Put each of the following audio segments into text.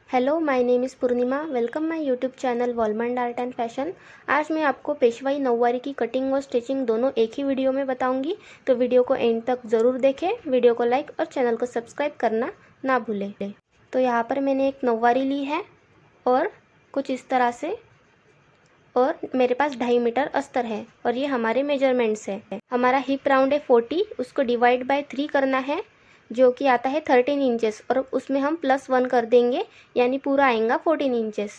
Hello, my name is Purnima. Welcome my YouTube channel Walmond art and fashion. आज मैं आपको पेशवाई नौवारी की कटिंग और स्टिचिंग दोनों एक ही वीडियो में बताऊंगी, तो वीडियो को एंड तक ज़रूर देखें। वीडियो को लाइक और चैनल को सब्सक्राइब करना ना भूलें। तो यहाँ पर मैंने एक नौवारी ली है और कुछ इस तरह से, और मेरे पास 2.5 मीटर अस्तर है और ये हमारे मेजरमेंट्स है। हमारा हिप राउंड है 40, उसको डिवाइड बाय 3 करना है जो कि आता है 13 इंचेस, और उसमें हम +1 कर देंगे यानी पूरा आएगा 14 इंचेस।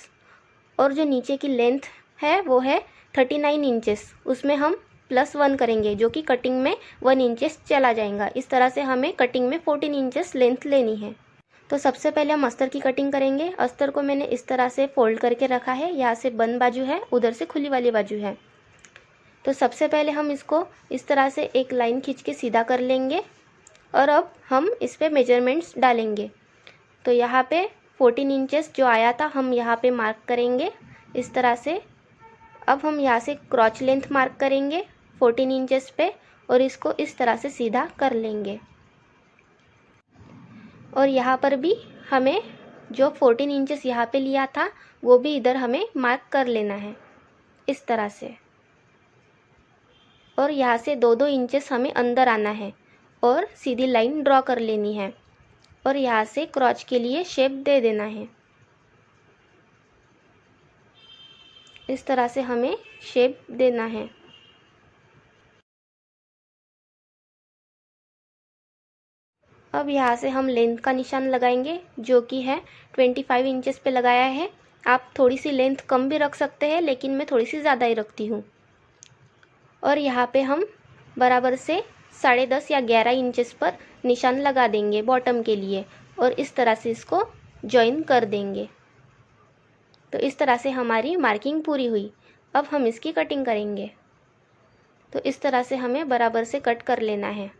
और जो नीचे की लेंथ है वो है 39 इंचेस, उसमें हम +1 करेंगे जो कि कटिंग में 1 इंचेस चला जाएगा। इस तरह से हमें कटिंग में 14 इंचेस लेंथ लेनी है। तो सबसे पहले हम अस्तर की कटिंग करेंगे। अस्तर को मैंने इस तरह से फोल्ड करके रखा है, यहाँ से बंद बाजू है, उधर से खुली वाली बाजू है। तो सबसे पहले हम इसको इस तरह से एक लाइन खींच के सीधा कर लेंगे और अब हम इस पे मेजरमेंट्स डालेंगे। तो यहाँ पे 14 इंचेस जो आया था हम यहाँ पे मार्क करेंगे इस तरह से। अब हम यहाँ से क्रॉच लेंथ मार्क करेंगे 14 इंचेस पे और इसको इस तरह से सीधा कर लेंगे। और यहाँ पर भी हमें जो 14 इंचेस यहाँ पे लिया था वो भी इधर हमें मार्क कर लेना है इस तरह से। और यहाँ से 2-2 इंचेस हमें अंदर आना है और सीधी लाइन ड्रॉ कर लेनी है और यहाँ से क्रॉच के लिए शेप दे देना है। इस तरह से हमें शेप देना है। अब यहाँ से हम लेंथ का निशान लगाएंगे जो कि है 25 इंचेस पे लगाया है। आप थोड़ी सी लेंथ कम भी रख सकते हैं, लेकिन मैं थोड़ी सी ज़्यादा ही रखती हूँ। और यहाँ पे हम बराबर से 10.5 या 11 इंचेस पर निशान लगा देंगे बॉटम के लिए और इस तरह से इसको जॉइन कर देंगे। तो इस तरह से हमारी मार्किंग पूरी हुई। अब हम इसकी कटिंग करेंगे। तो इस तरह से हमें बराबर से कट कर लेना है।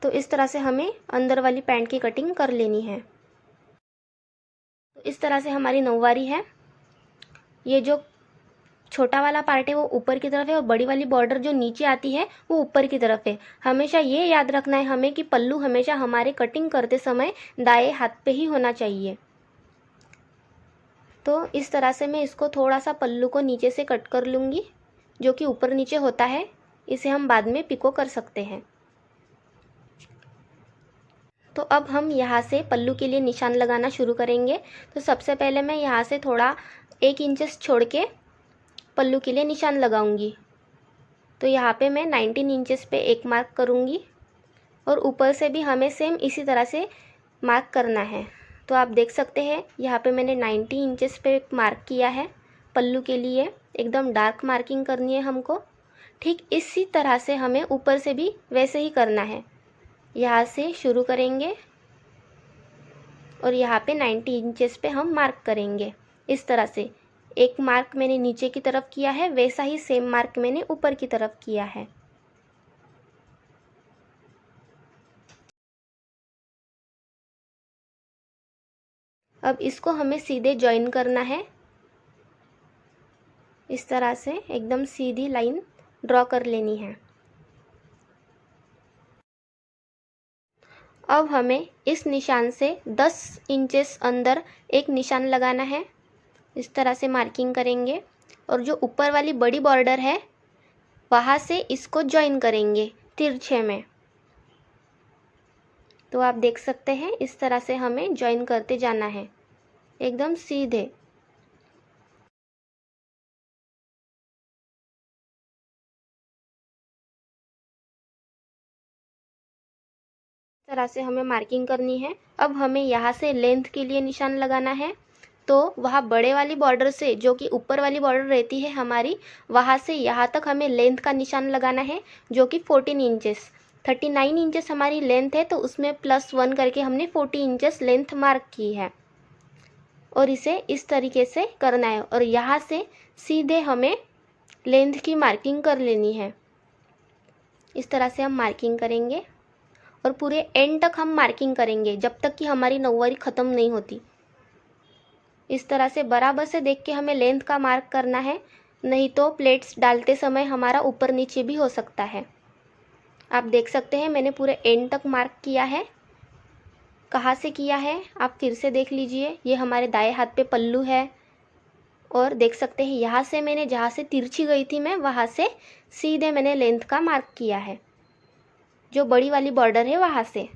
तो इस तरह से हमें अंदर वाली पैंट की कटिंग कर लेनी है। तो इस तरह से हमारी नौवारी है। ये जो छोटा वाला पार्ट है वो ऊपर की तरफ है और बड़ी वाली बॉर्डर जो नीचे आती है वो ऊपर की तरफ है। हमेशा ये याद रखना है हमें कि पल्लू हमेशा हमारे कटिंग करते समय दाएं हाथ पे ही होना चाहिए। तो इस तरह से मैं इसको थोड़ा सा पल्लू को नीचे से कट कर लूँगी। जो कि ऊपर नीचे होता है, इसे हम बाद में पिको कर सकते हैं। तो अब हम यहाँ से पल्लू के लिए निशान लगाना शुरू करेंगे। तो सबसे पहले मैं यहाँ से थोड़ा 1 इंचेस छोड़ के पल्लू के लिए निशान लगाऊंगी। तो यहाँ पे मैं 19 इंचेस पे एक मार्क करूँगी और ऊपर से भी हमें सेम इसी तरह से मार्क करना है। तो आप देख सकते हैं यहाँ पे मैंने 90 इंचेस पे मार्क किया है पल्लू के लिए। एकदम डार्क मार्किंग करनी है हमको। ठीक इसी तरह से हमें ऊपर से भी वैसे ही करना है। यहाँ से शुरू करेंगे और यहाँ पे 90 इंचेस पे हम मार्क करेंगे। इस तरह से एक मार्क मैंने नीचे की तरफ किया है, वैसा ही सेम मार्क मैंने ऊपर की तरफ किया है। अब इसको हमें सीधे जॉइन करना है। इस तरह से एकदम सीधी लाइन ड्रॉ कर लेनी है। अब हमें इस निशान से 10 इंचेस अंदर एक निशान लगाना है। इस तरह से मार्किंग करेंगे और जो ऊपर वाली बड़ी बॉर्डर है वहाँ से इसको जॉइन करेंगे तिरछे में। तो आप देख सकते हैं इस तरह से हमें जॉइन करते जाना है एकदम सीधे। इस तरह से हमें मार्किंग करनी है। अब हमें यहाँ से लेंथ के लिए निशान लगाना है। तो वहाँ बड़े वाली बॉर्डर से जो कि ऊपर वाली बॉर्डर रहती है हमारी, वहाँ से यहाँ तक हमें लेंथ का निशान लगाना है जो कि 14 इंचेस। 39 इंचेस हमारी लेंथ है तो उसमें +1 करके हमने 40 इंचेस लेंथ मार्क की है और इसे इस तरीके से करना है। और यहाँ से सीधे हमें लेंथ की मार्किंग कर लेनी है। इस तरह से हम मार्किंग करेंगे और पूरे एंड तक हम मार्किंग करेंगे जब तक कि हमारी नौवारी ख़त्म नहीं होती। इस तरह से बराबर से देख के हमें लेंथ का मार्क करना है, नहीं तो प्लेट्स डालते समय हमारा ऊपर नीचे भी हो सकता है। आप देख सकते हैं मैंने पूरे एंड तक मार्क किया है। कहाँ से किया है आप फिर से देख लीजिए। ये हमारे दाएं हाथ पे पल्लू है और देख सकते हैं यहाँ से मैंने जहाँ से तिरछी गई थी मैं वहाँ से सीधे मैंने लेंथ का मार्क किया है, जो बड़ी वाली बॉर्डर है वहाँ से।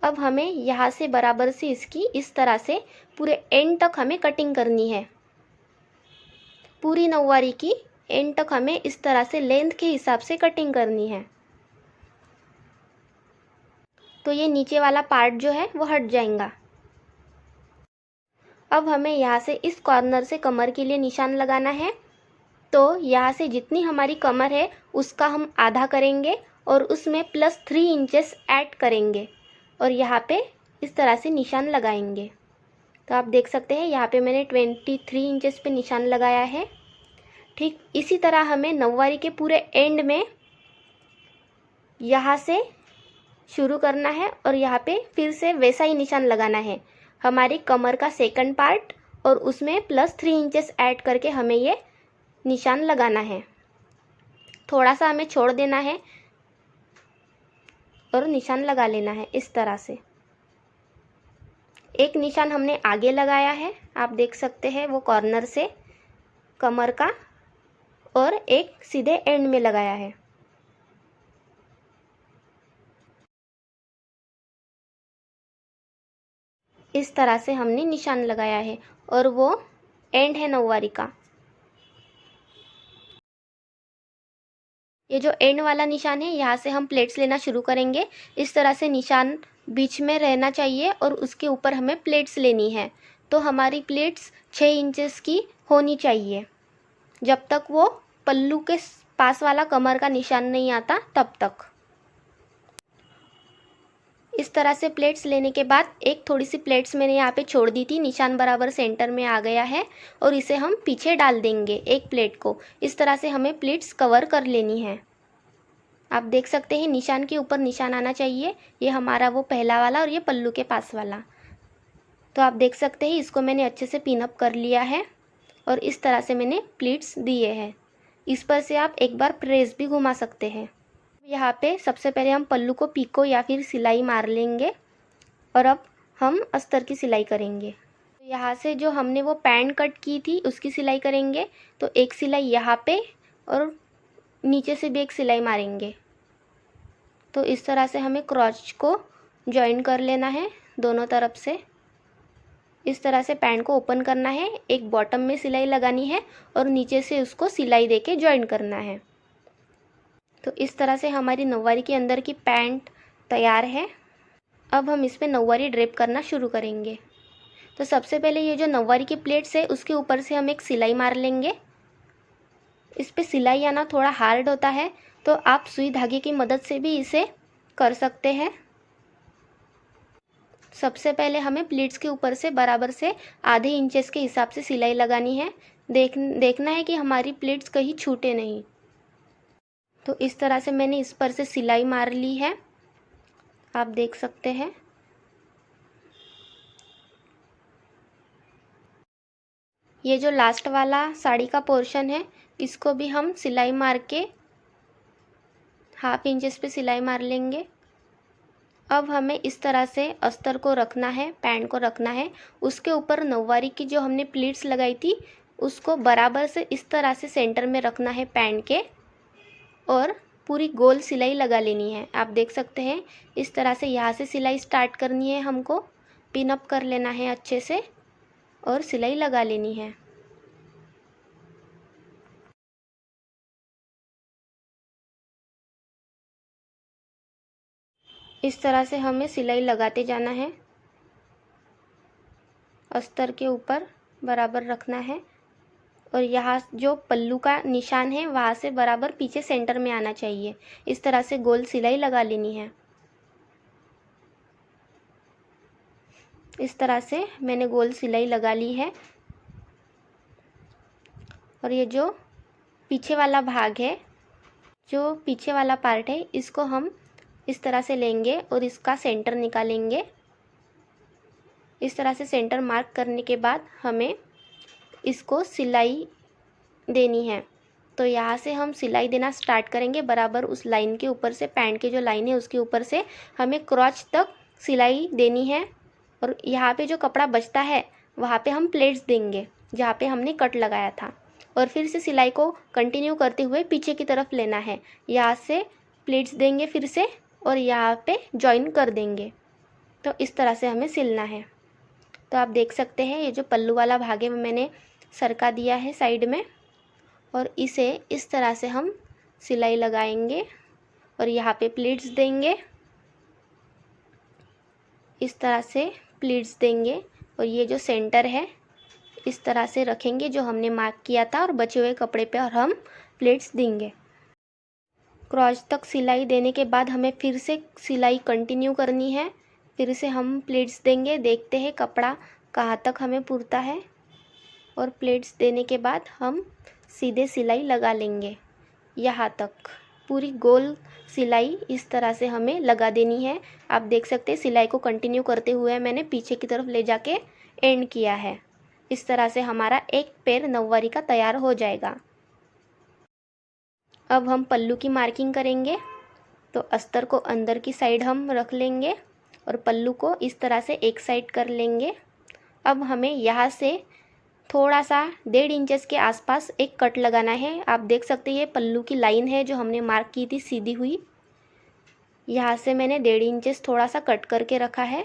अब हमें यहाँ से बराबर से इसकी इस तरह से पूरे एंड तक हमें कटिंग करनी है। पूरी नौवारी की एंड तक हमें इस तरह से लेंथ के हिसाब से कटिंग करनी है, तो ये नीचे वाला पार्ट जो है वो हट जाएगा। अब हमें यहाँ से इस कॉर्नर से कमर के लिए निशान लगाना है। तो यहाँ से जितनी हमारी कमर है उसका हम आधा करेंगे और उसमें +3 इंचेस ऐड करेंगे और यहाँ पे इस तरह से निशान लगाएंगे। तो आप देख सकते हैं यहाँ पे मैंने 23 इंचेस पे निशान लगाया है। ठीक इसी तरह हमें नौवारी के पूरे एंड में यहाँ से शुरू करना है और यहाँ पे फिर से वैसा ही निशान लगाना है। हमारी कमर का सेकंड पार्ट और उसमें +3 इंचेस ऐड करके हमें ये निशान लगाना है। थोड़ा सा हमें छोड़ देना है और निशान लगा लेना है इस तरह से। एक निशान हमने आगे लगाया है, आप देख सकते हैं वो कॉर्नर से कमर का, और एक सीधे एंड में लगाया है। इस तरह से हमने निशान लगाया है और वो एंड है नौवारी का। ये जो एंड वाला निशान है यहाँ से हम प्लेट्स लेना शुरू करेंगे। इस तरह से निशान बीच में रहना चाहिए और उसके ऊपर हमें प्लेट्स लेनी है। तो हमारी प्लेट्स 6 इंचेस की होनी चाहिए, जब तक वो पल्लू के पास वाला कमर का निशान नहीं आता तब तक। इस तरह से प्लेट्स लेने के बाद एक थोड़ी सी प्लेट्स मैंने यहाँ पे छोड़ दी थी, निशान बराबर सेंटर में आ गया है और इसे हम पीछे डाल देंगे एक प्लेट को। इस तरह से हमें प्लेट्स कवर कर लेनी है। आप देख सकते हैं निशान के ऊपर निशान आना चाहिए। ये हमारा वो पहला वाला और ये पल्लू के पास वाला। तो आप देख सकते हैं इसको मैंने अच्छे से पिन अप कर लिया है और इस तरह से मैंने प्लीट्स दिए हैं। इस पर से आप एक बार प्रेस भी घुमा सकते हैं। यहाँ पे सबसे पहले हम पल्लू को पीको या फिर सिलाई मार लेंगे और अब हम अस्तर की सिलाई करेंगे। तो यहाँ से जो हमने वो पैंट कट की थी उसकी सिलाई करेंगे। तो एक सिलाई यहाँ पे और नीचे से भी एक सिलाई मारेंगे। तो इस तरह से हमें क्रॉच को जॉइन कर लेना है दोनों तरफ से। इस तरह से पैंट को ओपन करना है, एक बॉटम में सिलाई लगानी है और नीचे से उसको सिलाई देके जॉइन करना है। तो इस तरह से हमारी नौवारी के अंदर की पैंट तैयार है। अब हम इस पर नौवारी ड्रेप करना शुरू करेंगे। तो सबसे पहले ये जो नौवारी की प्लेट्स है उसके ऊपर से हम एक सिलाई मार लेंगे। इस पर सिलाई आना थोड़ा हार्ड होता है, तो आप सुई धागे की मदद से भी इसे कर सकते हैं। सबसे पहले हमें प्लीट्स के ऊपर से बराबर से आधे इंचेस के हिसाब से सिलाई लगानी है। देखना है कि हमारी प्लीट्स कहीं छूटे नहीं। तो इस तरह से मैंने इस पर से सिलाई मार ली है, आप देख सकते हैं। ये जो लास्ट वाला साड़ी का पोर्शन है इसको भी हम सिलाई मार के ½ इंचेस पे सिलाई मार लेंगे। अब हमें इस तरह से अस्तर को रखना है, पैंट को रखना है। उसके ऊपर नौवारी की जो हमने प्लीट्स लगाई थी उसको बराबर से इस तरह से सेंटर में रखना है पैंट के, और पूरी गोल सिलाई लगा लेनी है। आप देख सकते हैं इस तरह से यहाँ से सिलाई स्टार्ट करनी है, हमको पिन अप कर लेना है अच्छे से और सिलाई लगा लेनी है। इस तरह से हमें सिलाई लगाते जाना है, अस्तर के ऊपर बराबर रखना है और यहाँ जो पल्लू का निशान है वहाँ से बराबर पीछे सेंटर में आना चाहिए। इस तरह से गोल सिलाई लगा लेनी है। इस तरह से मैंने गोल सिलाई लगा ली है और ये जो पीछे वाला भाग है, जो पीछे वाला पार्ट है, इसको हम इस तरह से लेंगे और इसका सेंटर निकालेंगे इस तरह से सेंटर मार्क करने के बाद हमें इसको सिलाई देनी है। तो यहाँ से हम सिलाई देना स्टार्ट करेंगे। बराबर उस लाइन के ऊपर से, पैंट की जो लाइन है उसके ऊपर से हमें क्रॉच तक सिलाई देनी है। और यहाँ पे जो कपड़ा बचता है वहाँ पे हम प्लेट्स देंगे जहाँ पे हमने कट लगाया था। और फिर से सिलाई को कंटिन्यू करते हुए पीछे की तरफ लेना है। यहाँ से प्लेट्स देंगे फिर से और यहाँ पे जॉइन कर देंगे। तो इस तरह से हमें सिलना है। तो आप देख सकते हैं ये जो पल्लू वाला भाग है मैंने सरका दिया है साइड में, और इसे इस तरह से हम सिलाई लगाएंगे और यहाँ पे प्लीट्स देंगे। इस तरह से प्लीट्स देंगे और ये जो सेंटर है इस तरह से रखेंगे जो हमने मार्क किया था, और बचे हुए कपड़े पे और हम प्लेट्स देंगे। क्रॉच तक सिलाई देने के बाद हमें फिर से सिलाई कंटिन्यू करनी है। फिर से हम प्लेट्स देंगे, देखते हैं कपड़ा कहाँ तक हमें पुरता है। और प्लेट्स देने के बाद हम सीधे सिलाई लगा लेंगे यहाँ तक। पूरी गोल सिलाई इस तरह से हमें लगा देनी है। आप देख सकते हैं सिलाई को कंटिन्यू करते हुए मैंने पीछे की तरफ ले जाके एंड किया है। इस तरह से हमारा एक पैर नौवारी का तैयार हो जाएगा। अब हम पल्लू की मार्किंग करेंगे। तो अस्तर को अंदर की साइड हम रख लेंगे और पल्लू को इस तरह से एक साइड कर लेंगे। अब हमें यहाँ से थोड़ा सा 1.5 इंचेस के आसपास एक कट लगाना है। आप देख सकते हैं ये पल्लू की लाइन है जो हमने मार्क की थी सीधी हुई। यहाँ से मैंने 1.5 इंचेस थोड़ा सा कट करके रखा है।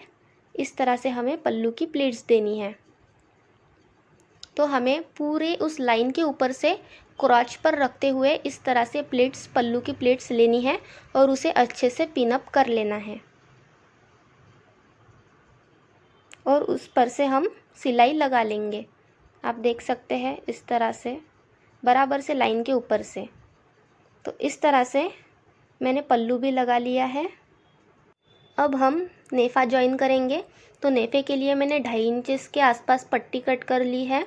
इस तरह से हमें पल्लू की प्लीट्स देनी है। तो हमें पूरे उस लाइन के ऊपर से क्रॉच पर रखते हुए इस तरह से प्लेट्स, पल्लू की प्लेट्स लेनी है और उसे अच्छे से पिन अप कर लेना है। और उस पर से हम सिलाई लगा लेंगे। आप देख सकते हैं इस तरह से बराबर से लाइन के ऊपर से। तो इस तरह से मैंने पल्लू भी लगा लिया है। अब हम नेफा जॉइन करेंगे। तो नेफे के लिए मैंने 2.5 इंचेस के आसपास पट्टी कट कर ली है।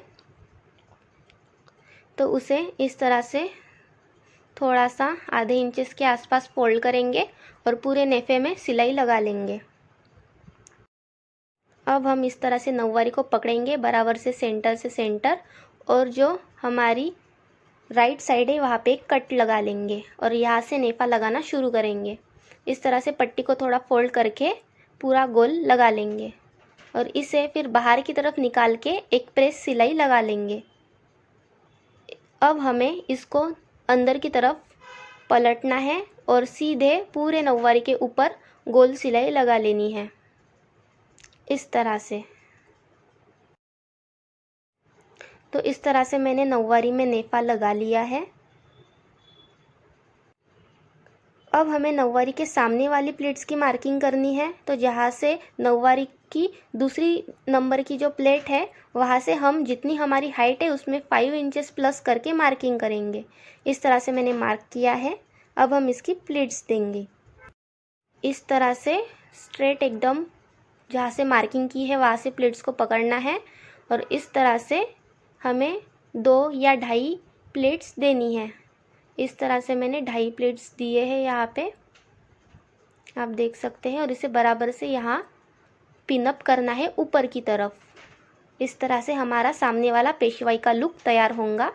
तो उसे इस तरह से थोड़ा सा आधे इंचेस के आसपास फोल्ड करेंगे और पूरे नेफे में सिलाई लगा लेंगे। अब हम इस तरह से नौवारी को पकड़ेंगे बराबर से सेंटर, और जो हमारी राइट साइड है वहाँ पे एक कट लगा लेंगे और यहाँ से नेफा लगाना शुरू करेंगे। इस तरह से पट्टी को थोड़ा फोल्ड करके पूरा गोल लगा लेंगे और इसे फिर बाहर की तरफ निकाल के एक प्रेस सिलाई लगा लेंगे। अब हमें इसको अंदर की तरफ पलटना है और सीधे पूरे नौवारी के ऊपर गोल सिलाई लगा लेनी है इस तरह से। तो इस तरह से मैंने नौवारी में नेफा लगा लिया है। अब हमें नौवारी के सामने वाली प्लेट्स की मार्किंग करनी है। तो जहाँ से नौवारी की दूसरी नंबर की जो प्लेट है वहाँ से हम जितनी हमारी हाइट है उसमें 5 इंचेस प्लस करके मार्किंग करेंगे। इस तरह से मैंने मार्क किया है। अब हम इसकी प्लेट्स देंगे इस तरह से स्ट्रेट एकदम जहाँ से मार्किंग की है वहाँ से प्लेट्स को पकड़ना है और इस तरह से हमें 2 या 2.5 प्लेट्स देनी है। इस तरह से मैंने 2.5 प्लेट्स दिए हैं यहाँ पे, आप देख सकते हैं। और इसे बराबर से यहाँ पिन अप करना है ऊपर की तरफ। इस तरह से हमारा सामने वाला पेशवाई का लुक तैयार होगा।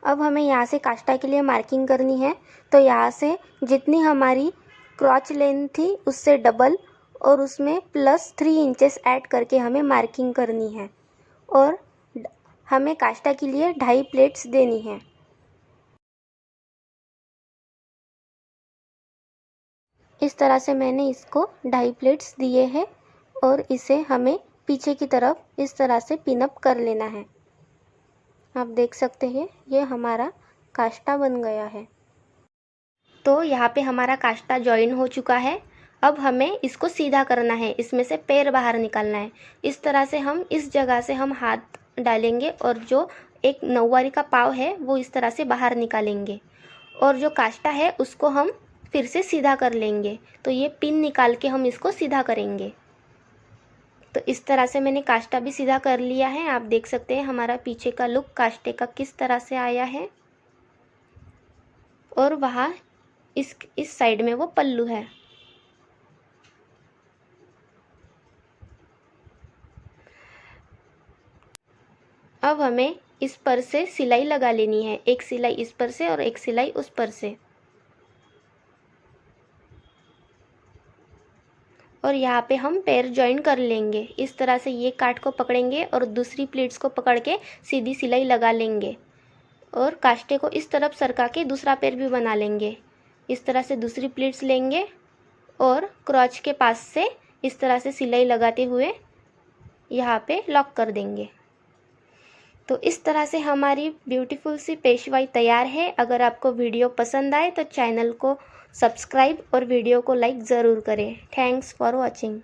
अब हमें यहाँ से काष्टा के लिए मार्किंग करनी है। तो यहाँ से जितनी हमारी क्रॉच लेंथ थी उससे डबल और उसमें +3 इंचेस ऐड करके हमें मार्किंग करनी है। और हमें काष्टा के लिए 2.5 प्लेट्स देनी है। इस तरह से मैंने इसको 2.5 प्लेट्स दिए हैं और इसे हमें पीछे की तरफ इस तरह से पिन अप कर लेना है। आप देख सकते हैं ये हमारा काष्टा बन गया है। तो यहाँ पे हमारा काष्टा जॉइन हो चुका है। अब हमें इसको सीधा करना है, इसमें से पैर बाहर निकालना है। इस तरह से हम इस जगह से हम हाथ डालेंगे और जो एक नौवारी का पाव है वो इस तरह से बाहर निकालेंगे और जो काष्टा है उसको हम फिर से सीधा कर लेंगे। तो ये पिन निकाल के हम इसको सीधा करेंगे। तो इस तरह से मैंने काष्टा भी सीधा कर लिया है। आप देख सकते हैं हमारा पीछे का लुक काष्टे का किस तरह से आया है। और वहाँ इस साइड में वो पल्लू है। अब हमें इस पर से सिलाई लगा लेनी है, एक सिलाई इस पर से और एक सिलाई उस पर से। और यहाँ पे हम पैर जॉइन कर लेंगे। इस तरह से ये काट को पकड़ेंगे और दूसरी प्लीट्स को पकड़ के सीधी सिलाई लगा लेंगे और काष्टे को इस तरफ सरका के दूसरा पैर भी बना लेंगे। इस तरह से दूसरी प्लीट्स लेंगे और क्रॉच के पास से इस तरह से सिलाई लगाते हुए यहाँ पे लॉक कर देंगे। तो इस तरह से हमारी ब्यूटीफुल सी पेशवाई तैयार है। अगर आपको वीडियो पसंद आए तो चैनल को सब्सक्राइब और वीडियो को लाइक ज़रूर करें। Thanks for watching.